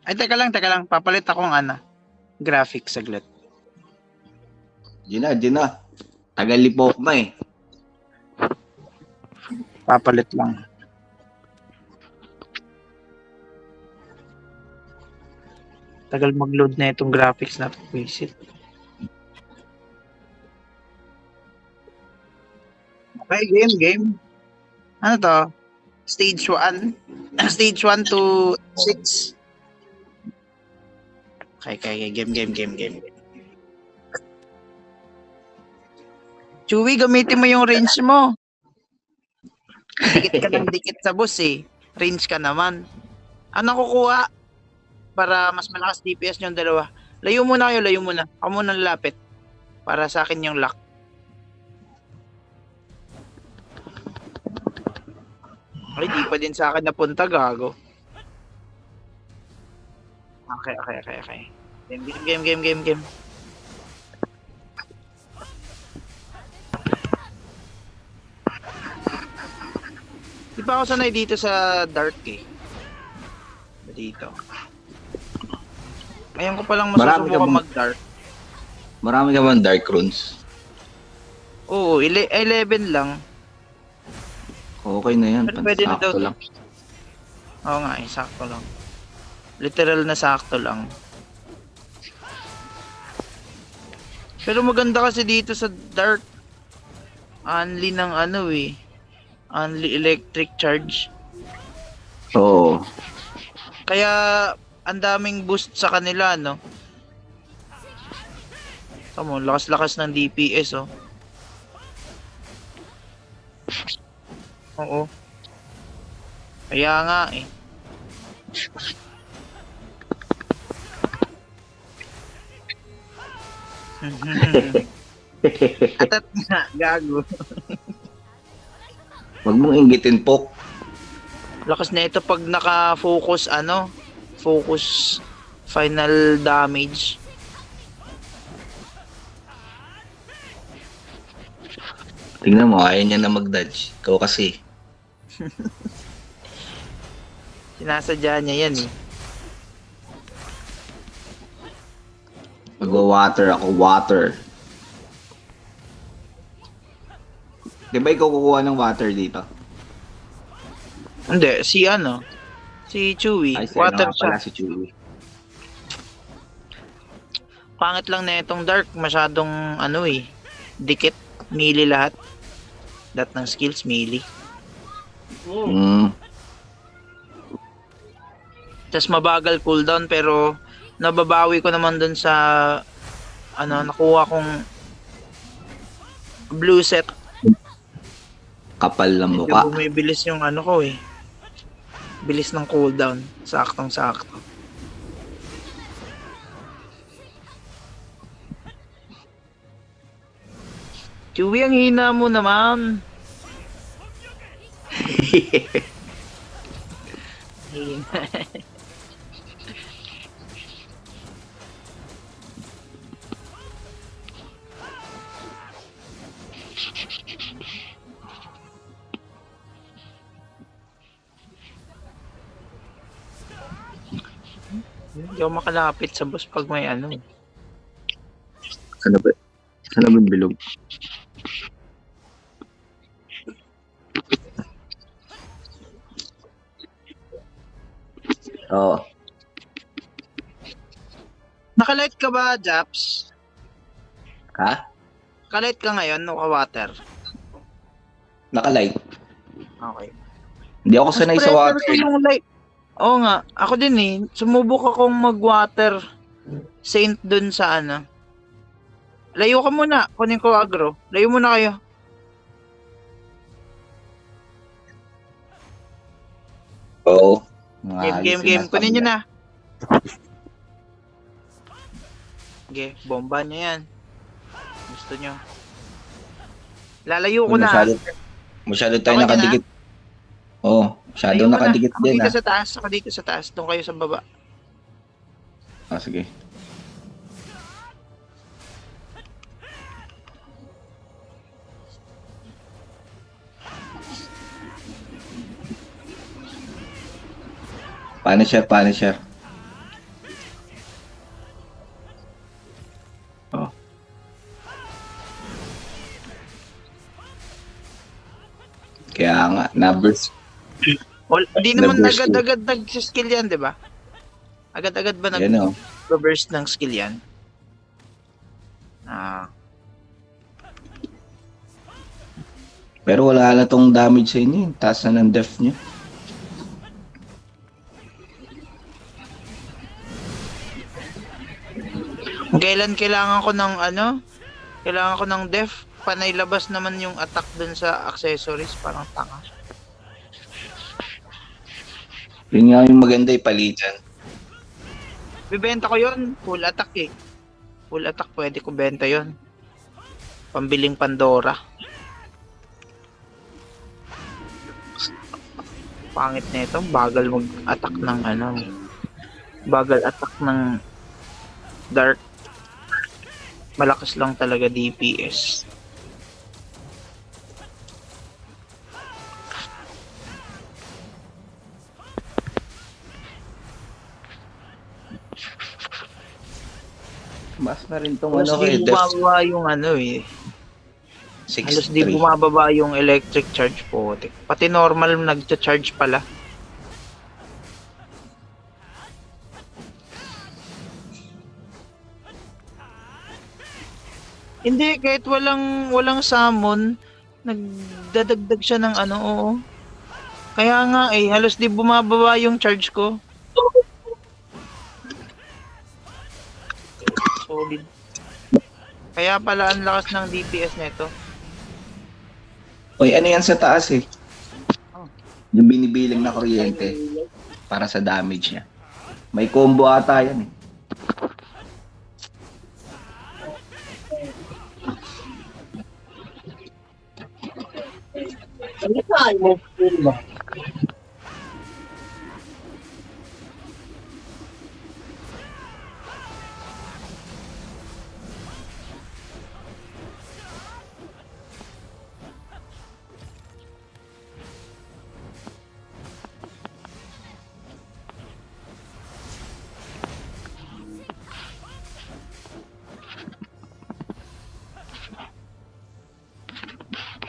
Ay, teka lang. Papalit akong graphics saglit. Di na. Tagal lipok mo eh. Papalit lang. Tagal mag-load na itong graphics na to. Visit. Okay, game. Ano to? Stage 1. Stage 1 to 6. Okay. Game. Chewy, gamitin mo yung range mo. Dikit ka ng dikit sa boss eh. Range ka naman. Ano kukuha? Para mas malakas DPS yung dalawa. Layo muna. Ako muna lalapit. Para sa akin yung lock. Ay, di pa din sa akin napunta, gago. Okay. Game. Di pa ako sanay dito sa dark eh. Dito. Ngayon ko palang masusubukan mag-dark. Marami ka bang dark runes? Oo, 11 lang. Okay na yan. Pero pwede na daw Sakto to. lang. Oo nga, sakto lang. Literal na sakto lang. Pero maganda kasi dito sa dark. Only ng only electric charge. Oo. Kaya ang daming boost sa kanila, no? Tamo, lakas-lakas ng DPS, oh. Oo. Kaya nga, eh. Atat nga, gago. Huwag mong inggitin, Pok. Lakas na ito pag naka-focus, focus final damage. Tingnan mo, ayaw niya na mag-dodge. Ikaw kasi. Sinasadya niya yan, eh. Magwa-water ako, water. Di ba ikaw kukuha ng water dito? Hindi, si Chewy. Ay, Water pala siya. si Chewy. Pangit lang na itong dark. Masyadong, dikit. Melee lahat. Lahat ng skills, melee. Tapos mabagal cooldown, pero nababawi ko naman dun sa nakuha kong blue set. Kapal ng Medyo mukha. bumibilis yung ko eh. Bilis ng cooldown. Saktong-sakto. Chewy, ang hina mo naman. Hina. Hindi ako makalapit sa boss pag may Sana ba yung bilog? Oo. Nakalight ka ba, Japs? Ha? Nakalight ka ngayon, no ka-water? Nakalight. Okay. Hindi ako sanay sa water. Ko yung light. Oo nga, ako din eh. Sumubok akong mag-water saint dun sa Layo ka muna, kunin ko agro. Layo muna kayo. Oo. Game. Kunin nyo na. Okay, bomba nyo yan. Gusto nyo. Lalayo ko na. Masyado tayo nakadikit. Oo, masyado nakadikit din. Ako dito sa taas. Doon kayo sa baba. Sige. Punisher. Kaya nga, numbers. Hindi naman Na-burst agad-agad nag-skill yan, di ba? Agad-agad ba Yan o. nag-burst ng skill yan? Ah, Pero wala na tong damage sa inyo. Taas na ng def nyo. kailan kailangan ko ng kailangan ko ng def, panay labas naman yung attack dun sa accessories, parang tanga. Yun nga yung maganda ipalitan. Bibenta ko yon full attack eh. Full attack, pwede ko benta yon. Pambiling Pandora. Pangit na ito, bagal mag-attack ng bagal attack ng dark. Malakas lang talaga DPS. Mas na rin tong Halos di def bumababa yung halos di 63. bumababa yung electric charge po. Pati normal nagcha-charge pala. Hindi, kahit walang summon, nagdadagdag siya ng oo. Kaya nga halos di bumababa yung charge ko. Solid. Kaya pala ang lakas ng DPS nito. Uy, ano yan sa taas eh? Oh. Yung binibilang na kuryente para sa damage niya. May combo ata yan eh.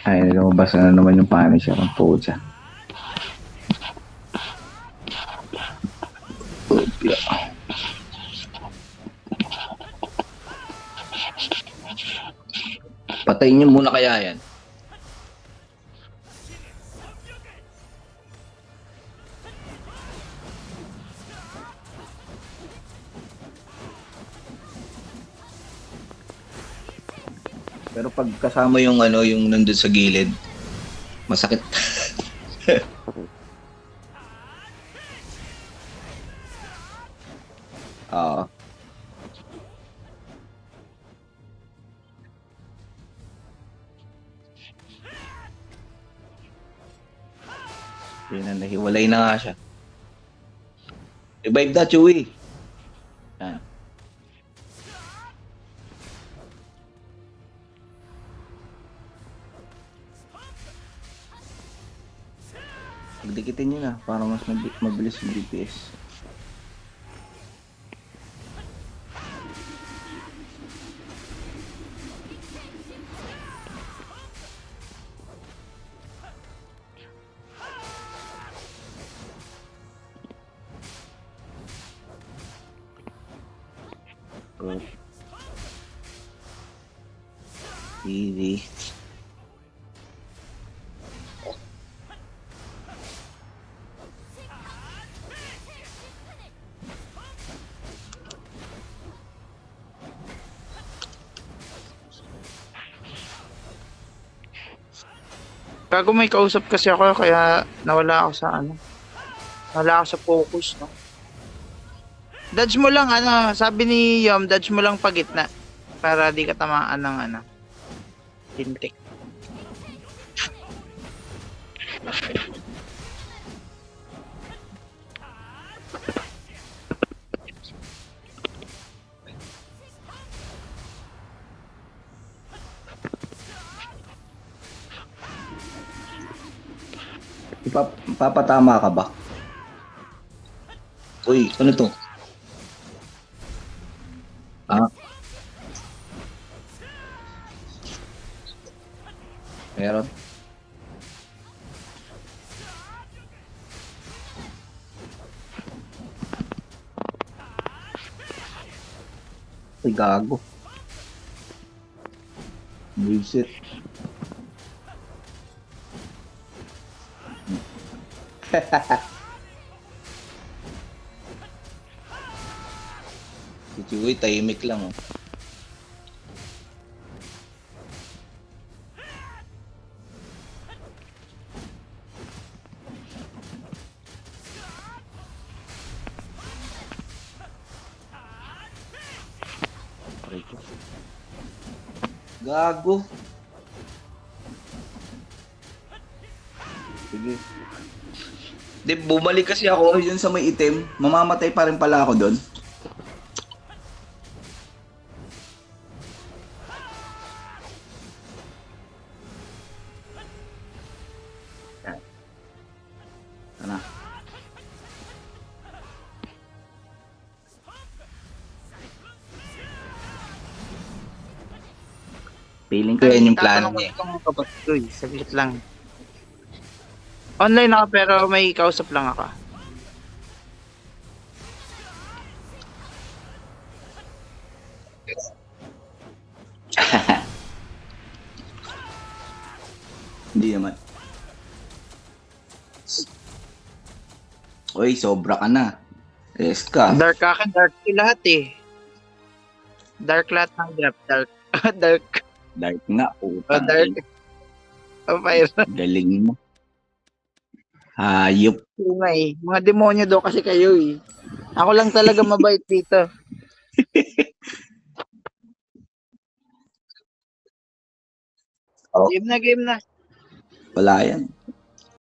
Ay, lumabas na naman yung Punisher ng puta. Patayin niyo muna kaya yan. Pero pag kasama yung yung nandun sa gilid, masakit. Oo. Yun na, nahiwalay na nga siya. Revive na, Chewie. Yan. Pagdikitin nyo na para mas mabilis yung DPS. Good. Easy. Bago may kausap kasi ako, kaya nawala ako sa nawala ako sa focus, no? Dodge mo lang, sabi ni Yom, dodge mo lang pa gitna para di ka tamaan ng tintik. Papatama ka ba? Uy, ano to? Ah. Meron. Ay, gago. Bullshit. Si Chewie, tahimik lang, oh. Gago. Sige. Di, bumalik kasi ako yun sa may itim. Mamamatay pa rin pala ako doon. Ano? Feeling ko yan yung plano Tatanong niya. ko itong kapatid ko eh. Saglit lang. Online ako pero may kausap lang ako. Hindi naman. Uy, sobra ka na. Rest ka. Dark akin, dark yung lahat eh. Dark lahat ng grab. Dark. Dark. Dark nga. Oh, Utang. dark. Oh, fire. Galing mo. Hayop. Oo nga eh. Mga demonyo daw kasi kayo eh. Ako lang talaga mabait dito. Oh. Game na, game na. Wala yan.